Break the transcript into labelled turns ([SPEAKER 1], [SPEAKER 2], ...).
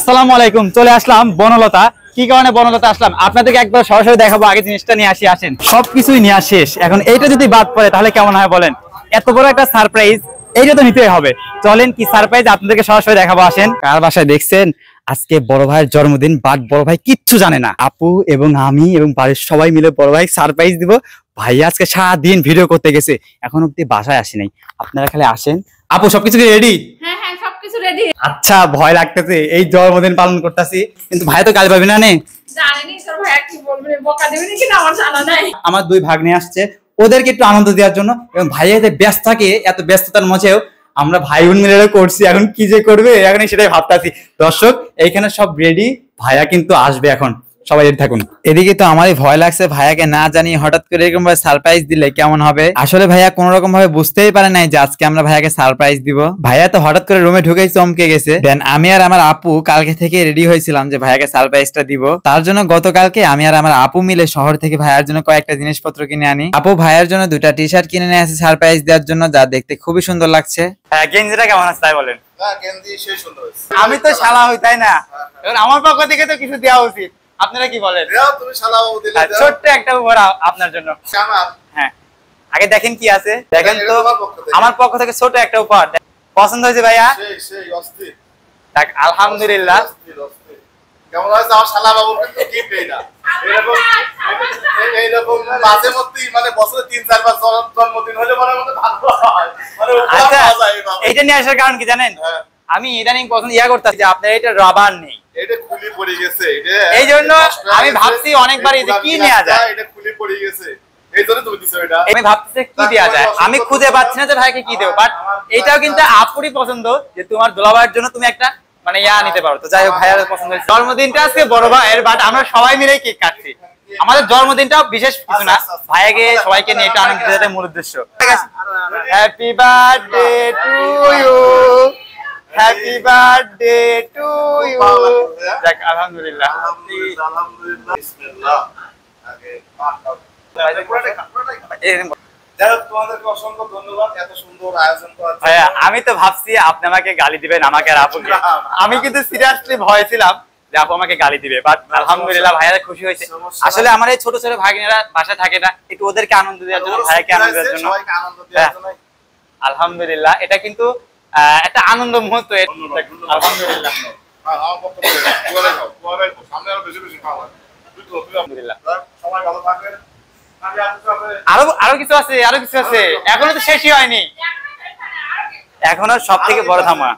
[SPEAKER 1] আসসালামু আলাইকুম। চলে আসলাম বনলতা। কি কারণে বনলতা আসলাম আপনাদেরকে একবার সরাসরি দেখাবো। আগে জিনিসটা নিয়ে আসেন, সবকিছুই নেওয়া শেষ। এখন এইটা যদি বাদ পড়ে তাহলে কেমন হয় বলেন? এত বড় একটা সারপ্রাইজ, এইটা তো নিতেই হবে। চলেন কি সারপ্রাইজ আপনাদেরকে সরাসরি দেখাবো। আসেন। কার বাসায় দেখছেন আজকে বড় ভাইয়ের জন্মদিন, বাট বড় ভাই কিচ্ছু জানে না। আপু এবং আমি এবং বাড়ির সবাই মিলে বড় ভাই সারপ্রাইজ দিব। ভাই আজকে সারাদিন ভিডিও করতে গেছে, এখন অব্দি বাসায় আসি নাই। আপনারা খালি আসেন। আপু সবকিছু রেডি?
[SPEAKER 2] হ্যাঁ হ্যাঁ সবকিছু রেডি।
[SPEAKER 1] আচ্ছা, ভয় লাগতেছে, এই জন্মদিন পালন করতেছি, কিন্তু ভাই তো কাজ পাবি না নে।
[SPEAKER 2] জানেনই তোর ভাই কি বলবে, বকা দেবে নাকি না আমার জানা নাই।
[SPEAKER 1] আমার দুই ভাগ্নে আসছে, ওদেরকে একটু আনন্দ দেওয়ার জন্য। এবং ভাইয়া যে ব্যস্ত থাকে, এত ব্যস্ততার মাঝেও আমরা ভাই বোন মিলে করছি। এখন কি যে করবে এখন সেটাই ভাবতাছি। দর্শক এইখানে সব রেডি, ভাইয়া কিন্তু আসবে এখন, সবাই রেডি থাকুন। এদিকে তো আমারই ভয় লাগছে, ভাইয়াকে না জানিয়ে হঠাৎ করে এরকম ভাবে সারপ্রাইজ দিলে কেমন হবে। আসলে ভাইয়া কোন রকম ভাবে বুঝতেই পারে নাই যে আজকে আমরা ভাইয়াকে সারপ্রাইজ দিব। ভাইয়া তো হঠাৎ করে রুমে ঢুকেই চমকে গেছে। দেন আমি আর আমার আপু কালকে থেকে রেডি হয়েছিলাম যে ভাইয়াকে সারপ্রাইজটা দিব। তার জন্য গতকালকে আমি আর আমার আপু মিলে শহর থেকে ভাইয়ার জন্য কয়েকটা জিনিসপত্র কিনে আনি। আপু ভাইয়ার জন্য দুটা টি শার্ট কিনে নিয়ে আসে সারপ্রাইজ দেওয়ার জন্য, যা দেখতে খুবই সুন্দর লাগছে। হ্যাঁ, গেঞ্জিটা কেমন আছে তাই বলেন? আমি তো শালা হই তাই না, এখন আমার পক্ষ থেকে তো কিছু দেওয়া উচিত। আপনারা কি বলেন? ছোট্ট একটা উপহার আপনার জন্য। হ্যাঁ, আগে দেখেন কি আছে, দেখেন তো। আমার পক্ষ থেকে ছোট একটা উপহার। পছন্দ হয়েছে ভাইয়া? আলহামদুলিল্লাহ।
[SPEAKER 3] কেমন হয়েছে আমার শালা বাবুর? কিন্তু গিফট এইটা এইরকম মাঝে মধ্যেই, মানে বছরে ৩-৪ বার জন্মদিন হলে মনে মনে ভালো হয়। মানে
[SPEAKER 1] এইটা নিয়ে আসার কারণ কি জানেন? আমি ইদানিং পছন্দ করতেছি যে আপনার এটা রাবার নেই,
[SPEAKER 3] এটা খুলে পড়ে গেছে। এটা
[SPEAKER 1] এই জন্য আমি ভাবছি অনেকবার এই যে কি নেওয়া যায়,
[SPEAKER 3] এটা খুলে পড়ে গেছে, এই জন্য তুমি দিছো এটা।
[SPEAKER 1] আমি ভাবতেছি কি দেওয়া যায়, আমি খুঁজে পাচ্ছি না যে ভাইকে কি দেব। বাট এটাও কিন্তু আপুরই পছন্দ, যে তোমার দুলাভাইয়ের জন্য তুমি একটা মানে নিতে পারো। তো যাই হোক, ভাইয়ার পছন্দ হয়েছে। জন্মদিনটা আজকে বড় ভাইয়ের, বাট আমরা সবাই মিলে কেক কাটছি। আমাদের জন্মদিনটাও বিশেষ কিছু না, ভাইয়াকে সবাইকে নিয়ে একটু আনন্দ দেওয়াটাই মূল উদ্দেশ্য। Happy birthday to you, happy birthday to you. যাক, আলহামদুলিল্লাহ।
[SPEAKER 3] বিসমিল্লাহ। আগে অসংখ্য ধন্যবাদ এত সুন্দর আয়োজন করার জন্য।
[SPEAKER 1] আমি তো ভাবছি আপনি আমাকে গালি দিবেন, আমাকে আর আপুকে। আমি কিন্তু সিরিয়াসলি ভয় ছিলাম যে আপু আমাকে গালি দিবে, বাট আলহামদুলিল্লাহ ভাইয়ারা খুশি হয়েছে। আসলে আমার এই ছোট ছোট ভাগিনেরা বাসায় থাকে না, একটু ওদেরকে আনন্দ দেওয়ার জন্য, ভাইয়াকে আনন্দ দেওয়ার জন্য। আলহামদুলিল্লাহ, এটা কিন্তু একটা আনন্দ মুহূর্ত। আলহামদুলিল্লাহ। আরো কিছু আছে, আরো কিছু আছে, এখনো তো শেষই হয়নি। এখনো সব থেকে বড় ধামা।